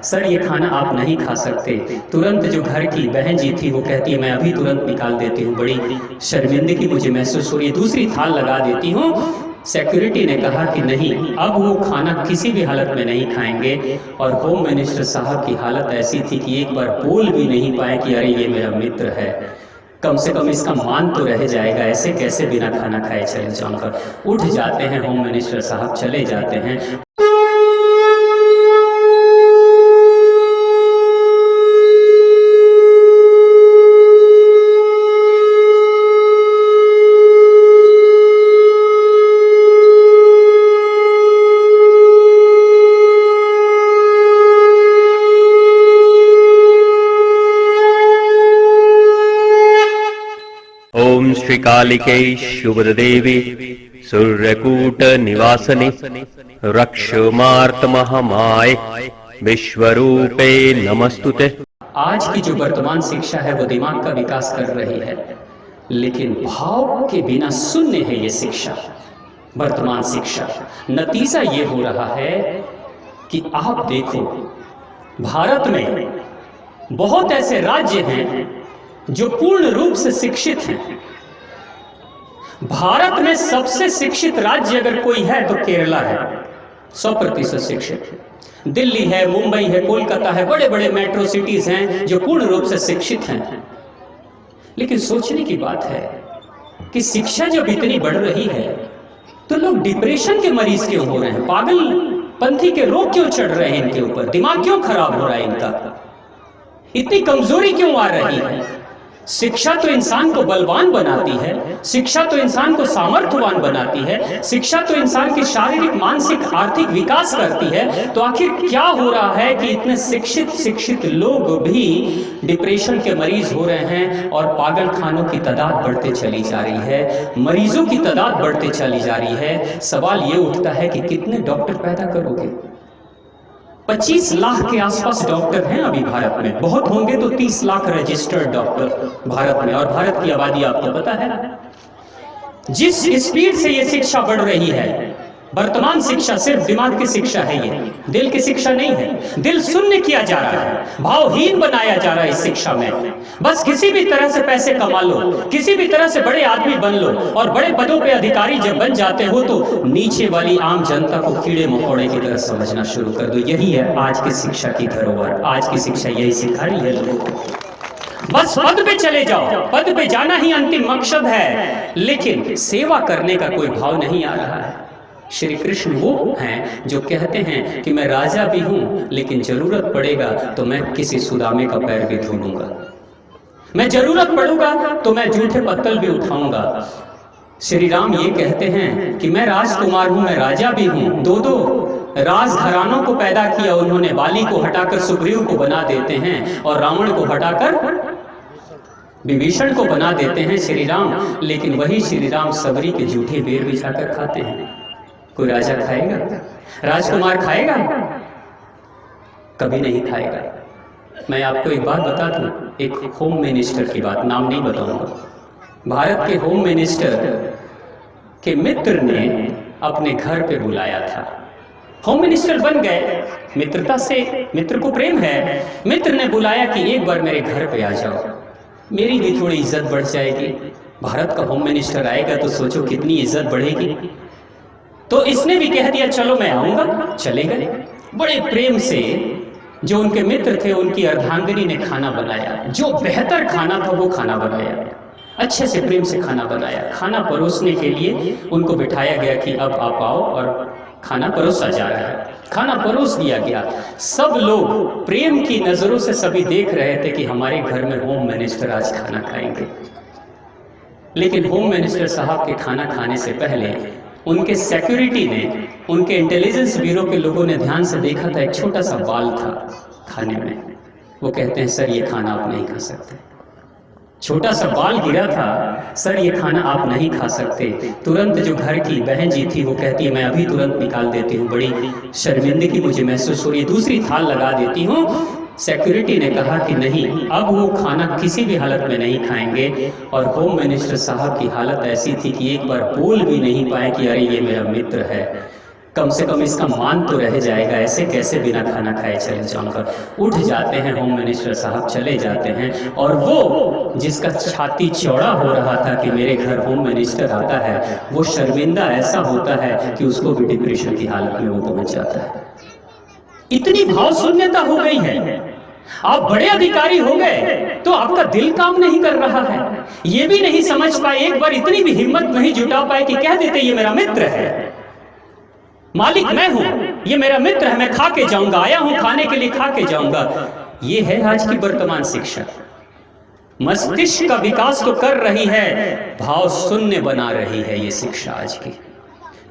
Sir ये खाना आप नहीं खा सकते। तुरंत जो घर की बहन जी थी वो कहती है मैं अभी तुरंत निकाल देती हूँ, बड़ी शर्मिंदगी मुझे महसूस हो रही है, दूसरी थाल लगा देती हूँ। सिक्योरिटी ने कहा कि नहीं, अब वो खाना किसी भी हालत में नहीं खाएंगे। और होम मिनिस्टर साहब की हालत ऐसी थी कि एक बार बोल भी नहीं पाए कि अरे ये मेरा मित्र है, कम से कम इसका मान तो रह जाएगा, ऐसे कैसे बिना खाना खाए चले जाऊंगा। उठ जाते हैं होम मिनिस्टर साहब, चले जाते हैं। ओम श्री कालिके शुभदेवी सूर्यकूट निवासने रक्षमार्त महामाय विश्वरूपे नमस्तुते। आज की जो वर्तमान शिक्षा है वो दिमाग का विकास कर रही है, लेकिन भाव के बिना शून्य है ये शिक्षा, वर्तमान शिक्षा। नतीजा ये हो रहा है कि आप देखो, भारत में बहुत ऐसे राज्य हैं जो पूर्ण रूप से शिक्षित हैं। भारत में सबसे शिक्षित राज्य अगर कोई है तो केरला है, 100% शिक्षित। दिल्ली है, मुंबई है, कोलकाता है, बड़े बड़े मेट्रो सिटीज हैं जो पूर्ण रूप से शिक्षित हैं। लेकिन सोचने की बात है कि शिक्षा जब इतनी बढ़ रही है तो लोग डिप्रेशन के मरीज क्यों हो रहे हैं, पागलपंथी के रोग क्यों चढ़ रहे हैं इनके ऊपर, दिमाग क्यों खराब हो रहा है इनका, इतनी कमजोरी क्यों आ रही है। शिक्षा तो इंसान को बलवान बनाती है, शिक्षा तो इंसान को सामर्थ्यवान बनाती है, शिक्षा तो इंसान की शारीरिक, मानसिक, आर्थिक विकास करती है। तो आखिर क्या हो रहा है कि इतने शिक्षित लोग भी डिप्रेशन के मरीज हो रहे हैं और पागल खानों की तादाद बढ़ते चली जा रही है, मरीजों की तादाद बढ़ते चली जा रही है। सवाल ये उठता है कि कितने डॉक्टर पैदा करोगे। 25 लाख के आसपास डॉक्टर हैं अभी भारत में, बहुत होंगे तो 30 लाख रजिस्टर्ड डॉक्टर भारत में। और भारत की आबादी आपको पता है, जिस स्पीड से ये शिक्षा बढ़ रही है, वर्तमान शिक्षा सिर्फ दिमाग की शिक्षा है, ये दिल की शिक्षा नहीं है। दिल शून्य किया जा रहा है, भावहीन बनाया जा रहा है इस शिक्षा में। बस किसी भी तरह से पैसे कमा लो, किसी भी तरह से बड़े आदमी बन लो, और बड़े पदों पे अधिकारी जब बन जाते हो तो नीचे वाली आम जनता को कीड़े मकोड़े की तरह समझना शुरू कर दो। यही है आज की शिक्षा की धरोहर, आज की शिक्षा यही सिखा रही है लोगों को। बस पद पे चले जाओ, पद पे जाना ही अंतिम मकसद है, लेकिन सेवा करने का कोई भाव नहीं आ रहा है। श्री कृष्ण वो हैं जो कहते हैं कि मैं राजा भी हूं, लेकिन जरूरत पड़ेगा तो मैं किसी सुदामे का पैर भी धो लूंगा, मैं जरूरत पड़ूंगा तो मैं जूठे पत्तल भी उठाऊंगा। श्री राम ये कहते हैं कि मैं राजकुमार हूं, मैं राजा भी हूं। दो राजघरानों को पैदा किया उन्होंने, बाली को हटाकर सुग्रीव को बना देते हैं और रावण को हटाकर विभीषण को बना देते हैं श्री राम। लेकिन वही श्री राम सबरी के जूठे बेर बिछाकर खाते हैं। कोई राजा खाएगा, राजकुमार खाएगा? कभी नहीं खाएगा। मैं आपको एक बात बता दूं, एक होम मिनिस्टर की बात, नाम नहीं बताऊंगा। भारत के होम मिनिस्टर के मित्र ने अपने घर पे बुलाया था, होम मिनिस्टर बन गए, मित्रता से, मित्र को प्रेम है, मित्र ने बुलाया कि एक बार मेरे घर पे आ जाओ, मेरी भी थोड़ी इज्जत बढ़ जाएगी। भारत का होम मिनिस्टर आएगा तो सोचो कितनी इज्जत बढ़ेगी। तो इसने भी कह दिया चलो मैं आऊंगा, चले गए। बड़े प्रेम से जो उनके मित्र थे उनकी अर्धांगिनी ने खाना बनाया, जो बेहतर खाना था वो खाना बनाया, अच्छे से प्रेम से खाना बनाया। खाना परोसने के लिए उनको बिठाया गया कि अब आप आओ, और खाना परोसा जा रहा है। खाना परोस दिया गया, सब लोग प्रेम की नजरों से सभी देख रहे थे कि हमारे घर में होम मिनिस्टर आज खाना खाएंगे। लेकिन होम मिनिस्टर साहब के खाना खाने से पहले उनके सिक्योरिटी ने, उनके इंटेलिजेंस ब्यूरो के लोगों ने ध्यान से देखा था, एक छोटा सा बाल था खाने में। वो कहते हैं सर ये खाना आप नहीं खा सकते। छोटा सा बाल गिरा था, सर ये खाना आप नहीं खा सकते। तुरंत जो घर की बहन जी थी वो कहती है मैं अभी तुरंत निकाल देती हूँ, बड़ी शर्मिंदगी मुझे महसूस हो रही है, दूसरी थाल लगा देती हूँ। सिक्योरिटी ने कहा कि नहीं, अब वो खाना किसी भी हालत में नहीं खाएंगे। और होम मिनिस्टर साहब की हालत ऐसी थी कि एक बार बोल भी नहीं पाए कि अरे ये मेरा मित्र है, कम से कम इसका मान तो रह जाएगा, ऐसे कैसे बिना खाना खाए चले जाऊंगा। उठ जाते हैं होम मिनिस्टर साहब, चले जाते हैं, और वो जिसका छाती चौड़ा हो रहा था कि मेरे घर होम मिनिस्टर आता है, वो शर्मिंदा ऐसा होता है कि उसको भी डिप्रेशन की हालत में वो पहुंच जाता है। इतनी भाव शून्यता हो गई है। आप बड़े अधिकारी हो गए तो आपका दिल काम नहीं कर रहा है, ये भी नहीं समझ पाए, एक बार इतनी भी हिम्मत नहीं जुटा पाए कि कह देते ये मेरा मित्र है, मालिक मैं हूं, ये मेरा मित्र है, मैं खा के जाऊंगा, आया हूं खाने के लिए, खा के जाऊंगा। ये है आज की वर्तमान शिक्षा। मस्तिष्क का विकास तो कर रही है, भाव शून्य बना रही है ये शिक्षा आज की।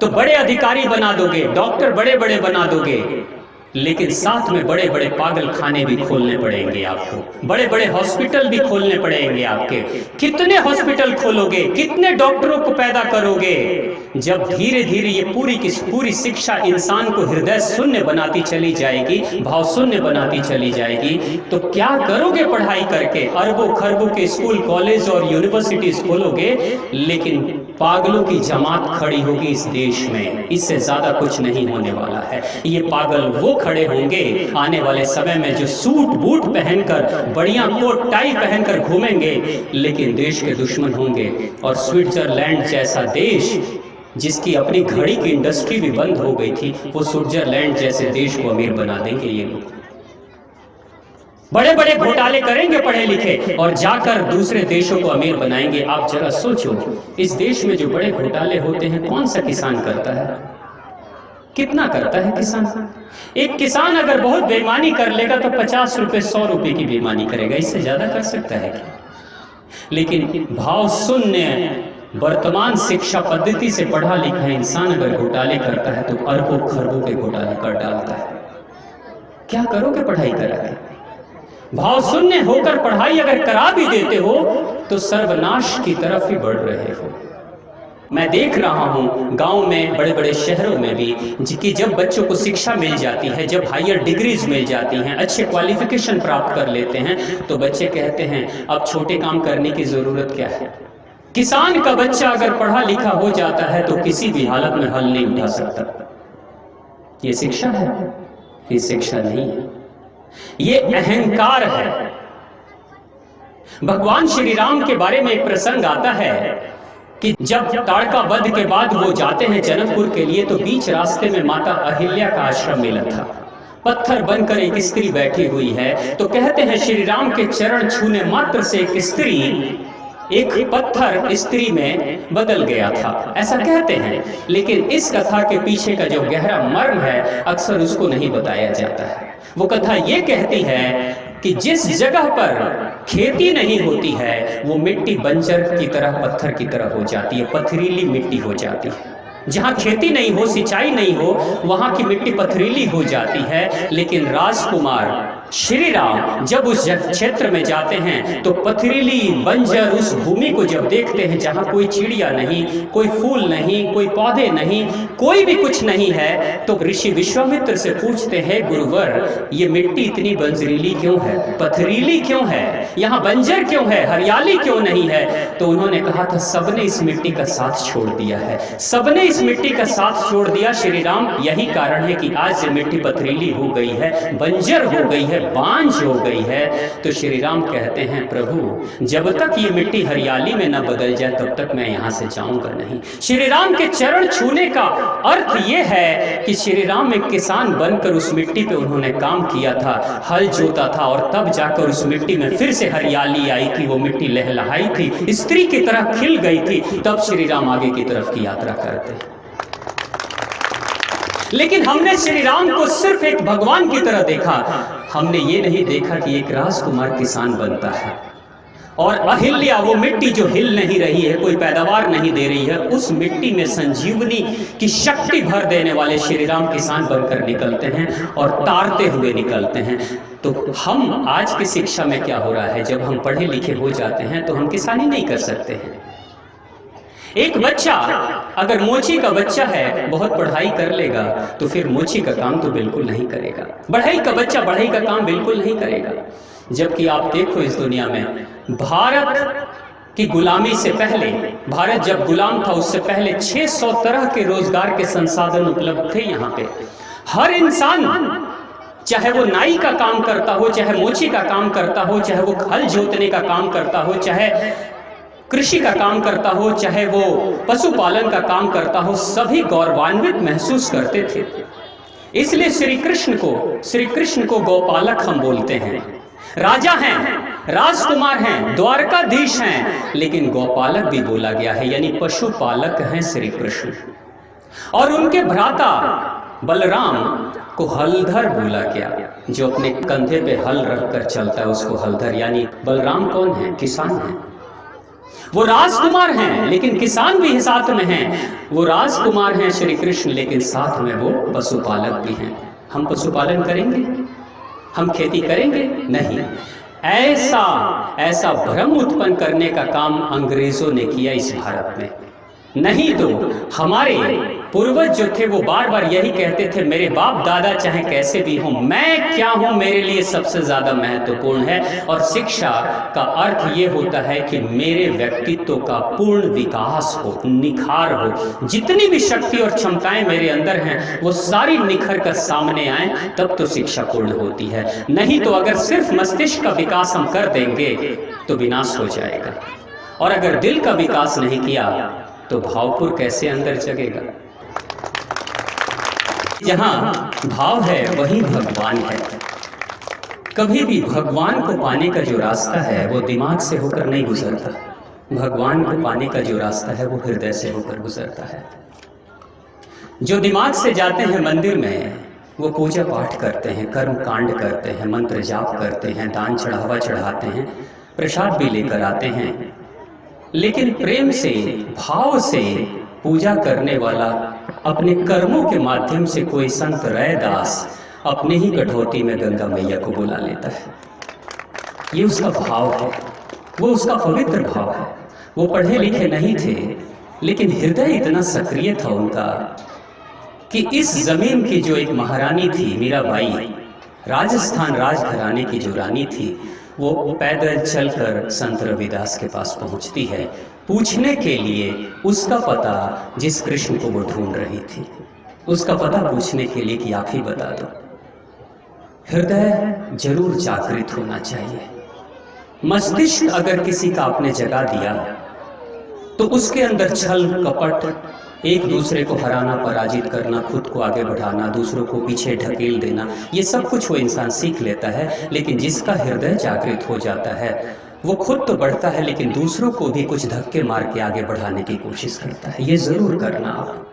तो बड़े अधिकारी बना दोगे, डॉक्टर बड़े बड़े बना दोगे, लेकिन साथ में बड़े बड़े पागल खाने भी खोलने पड़ेंगे आपको, बड़े बड़े हॉस्पिटल भी खोलने पड़ेंगे आपके। कितने हॉस्पिटल खोलोगे, कितने डॉक्टरों को पैदा करोगे? जब धीरे धीरे ये पूरी की पूरी शिक्षा इंसान को हृदय शून्य बनाती चली जाएगी, भाव शून्य बनाती चली जाएगी, तो क्या करोगे पढ़ाई करके? अरबों खरबों के स्कूल कॉलेज और यूनिवर्सिटीज खोलोगे, लेकिन पागलों की जमात खड़ी होगी इस देश में, इससे ज्यादा कुछ नहीं होने वाला है। ये पागल वो खड़े होंगे आने वाले समय में जो सूट बूट पहनकर, बढ़िया कोट टाई पहनकर घूमेंगे, लेकिन देश के दुश्मन होंगे। और स्विट्जरलैंड जैसा देश जिसकी अपनी घड़ी की इंडस्ट्री भी बंद हो गई थी, वो स्विट्जरलैंड जैसे देश को अमीर बना देंगे ये लोग। बड़े बड़े घोटाले करेंगे पढ़े लिखे और जाकर दूसरे देशों को अमीर बनाएंगे। आप जरा सोचो, इस देश में जो बड़े घोटाले होते हैं कौन सा किसान करता है? कितना करता है किसान? एक किसान अगर बहुत बेईमानी कर लेगा तो 50 रुपए 100 रुपए की बेईमानी करेगा, इससे ज्यादा कर सकता है क्या? लेकिन भाव शून्य वर्तमान शिक्षा पद्धति से पढ़ा लिखा इंसान अगर घोटाले करता है तो अरबों खरबों के घोटाले कर डालता है। क्या करोगे पढ़ाई करा के? भाव शून्य होकर पढ़ाई अगर करा भी देते हो तो सर्वनाश की तरफ ही बढ़ रहे हो। मैं देख रहा हूं गांव में, बड़े बड़े शहरों में भी, कि जब बच्चों को शिक्षा मिल जाती है, जब हायर डिग्रीज मिल जाती हैं, अच्छे क्वालिफिकेशन प्राप्त कर लेते हैं, तो बच्चे कहते हैं अब छोटे काम करने की जरूरत क्या है। किसान का बच्चा अगर पढ़ा लिखा हो जाता है तो किसी भी हालत में हल नहीं उठा सकता। ये शिक्षा है? ये शिक्षा नहीं है, ये अहंकार है। भगवान श्री राम के बारे में एक प्रसंग आता है कि जब ताड़का वध के बाद वो जाते हैं जनकपुर के लिए, तो बीच रास्ते में माता अहिल्या का आश्रम मिला था। पत्थर बनकर एक स्त्री बैठी हुई है, तो कहते हैं श्री राम के चरण छूने मात्र से एक स्त्री, एक पत्थर स्त्री में बदल गया था, ऐसा कहते हैं। लेकिन इस कथा के पीछे का जो गहरा मर्म है अक्सर उसको नहीं बताया जाता है। वो कथा ये कहती है कि जिस जगह पर खेती नहीं होती है वो मिट्टी बंजर की तरह, पत्थर की तरह हो जाती है, पथरीली मिट्टी हो जाती है। जहां खेती नहीं हो, सिंचाई नहीं हो, वहां की मिट्टी पथरीली हो जाती है। लेकिन राजकुमार श्री राम जब उस क्षेत्र में जाते हैं तो पथरीली बंजर उस भूमि को जब देखते हैं, जहां कोई चिड़िया नहीं, कोई फूल नहीं, कोई पौधे नहीं, कोई भी कुछ नहीं है, तो ऋषि विश्वामित्र से पूछते हैं, गुरुवर ये मिट्टी इतनी बंजरीली क्यों है, पथरीली क्यों है, यहाँ बंजर क्यों है, हरियाली क्यों नहीं है? तो उन्होंने कहा था सबने इस मिट्टी का साथ छोड़ दिया है, सबने इस मिट्टी का साथ छोड़ दिया श्री राम, यही कारण है कि आज ये मिट्टी पथरीली हो गई है, बंजर हो गई है, बांझ हो गई है। तो श्री राम कहते हैं, प्रभु जब तक ये मिट्टी हरियाली में न बदल जाए तब तक मैं यहां से जाऊंगा नहीं। श्री राम के चरण छूने का अर्थ ये है कि श्री राम एक किसान बनकर उस मिट्टी पे उन्होंने काम किया था, हल जोता था, और तब जाकर उस मिट्टी में फिर से हरियाली आई थी, वो मिट्टी लहलहाई थी, स्त्री की तरह खिल गई थी। तब श्री राम आगे की तरफ की यात्रा करते हैं। लेकिन हमने श्री राम को सिर्फ एक भगवान की तरह देखा, हमने ये नहीं देखा कि एक राजकुमार किसान बनता है, और अहिल्या वो मिट्टी जो हिल नहीं रही है, कोई पैदावार नहीं दे रही है, उस मिट्टी में संजीवनी की शक्ति भर देने वाले श्री राम किसान बनकर निकलते हैं और तारते हुए निकलते हैं। तो हम आज की शिक्षा में क्या हो रहा है, जब हम पढ़े लिखे हो जाते हैं तो हम किसानी नहीं कर सकते हैं। एक बच्चा अगर मोची का बच्चा है, बहुत पढ़ाई कर लेगा तो फिर मोची का काम तो बिल्कुल नहीं करेगा, बढ़ई का बच्चा बढ़ई का काम बिल्कुल नहीं करेगा। जबकि आप देखो इस दुनिया में भारत कि गुलामी से पहले, भारत जब गुलाम था उससे पहले 600 तरह के रोजगार के संसाधन उपलब्ध थे यहाँ पे। हर इंसान, चाहे वो नाई का काम करता हो, चाहे मोची का काम करता हो, चाहे वो हल जोतने का काम करता हो, चाहे कृषि का काम करता हो, चाहे वो पशुपालन का काम करता हो, सभी गौरवान्वित महसूस करते थे। इसलिए श्री कृष्ण को गौपालक हम बोलते हैं। राजा हैं, राजकुमार हैं, द्वारकाधीश हैं, लेकिन गौपालक भी बोला गया है, यानी पशुपालक हैं श्री कृष्ण। और उनके भ्राता बलराम को हलधर बोला गया, जो अपने कंधे पे हल रखकर चलता है उसको हलधर, यानी बलराम कौन है? किसान है। वो राजकुमार हैं लेकिन किसान भी साथ में हैं। वो राजकुमार हैं श्री कृष्ण, लेकिन साथ में वो पशुपालक भी हैं। हम पशुपालन करेंगे? हम खेती करेंगे? नहीं। ऐसा भ्रम उत्पन्न करने का काम अंग्रेजों ने किया इस भारत में। नहीं तो हमारे पूर्वज जो थे वो बार बार यही कहते थे, मेरे बाप दादा चाहे कैसे भी हों, मैं क्या हूं मेरे लिए सबसे ज्यादा महत्वपूर्ण है। और शिक्षा का अर्थ ये होता है कि मेरे व्यक्तित्व का पूर्ण विकास हो, निखार हो, जितनी भी शक्ति और क्षमताएं मेरे अंदर हैं वो सारी निखर कर सामने आए, तब तो शिक्षा पूर्ण होती है। नहीं तो अगर सिर्फ मस्तिष्क का विकास हम कर देंगे तो विनाश हो जाएगा। और अगर दिल का विकास नहीं किया तो भावपुर कैसे अंदर जगेगा? जहां भाव है वहीं भगवान है। कभी भी भगवान को पाने का जो रास्ता है वो दिमाग से होकर नहीं गुजरता। भगवान को पाने का जो रास्ता है वो हृदय से होकर गुजरता है। जो दिमाग से जाते हैं मंदिर में वो पूजा पाठ करते हैं, कर्म कांड करते हैं, मंत्र जाप करते हैं, दान चढ़ावा चढ़ाते हैं, प्रसाद भी लेकर आते हैं, लेकिन प्रेम से, भाव से पूजा करने वाला अपने कर्मों के माध्यम से कोई संत रैदास अपने ही कठौती में गंगा मैया को बुला लेता है। ये उसका भाव है, वो उसका पवित्र भाव है। वो पढ़े लिखे नहीं थे लेकिन हृदय इतना सक्रिय था उनका कि इस जमीन की जो एक महारानी थी मीराबाई, राजस्थान राजघराने की जो रानी थी, वो पैदल चलकर संत रविदास के पास पहुंचती है, पूछने के लिए उसका पता जिस कृष्ण को वो ढूंढ रही थी, उसका पता पूछने के लिए कि आप ही बता दो। हृदय जरूर जागृत होना चाहिए। मस्तिष्क अगर किसी का आपने जगा दिया तो उसके अंदर छल कपट, एक दूसरे को हराना, पराजित करना, खुद को आगे बढ़ाना, दूसरों को पीछे ढकेल देना, ये सब कुछ वो इंसान सीख लेता है। लेकिन जिसका हृदय जागृत हो जाता है वो खुद तो बढ़ता है लेकिन दूसरों को भी कुछ धक्के मार के आगे बढ़ाने की कोशिश करता है। ये जरूर करना आप।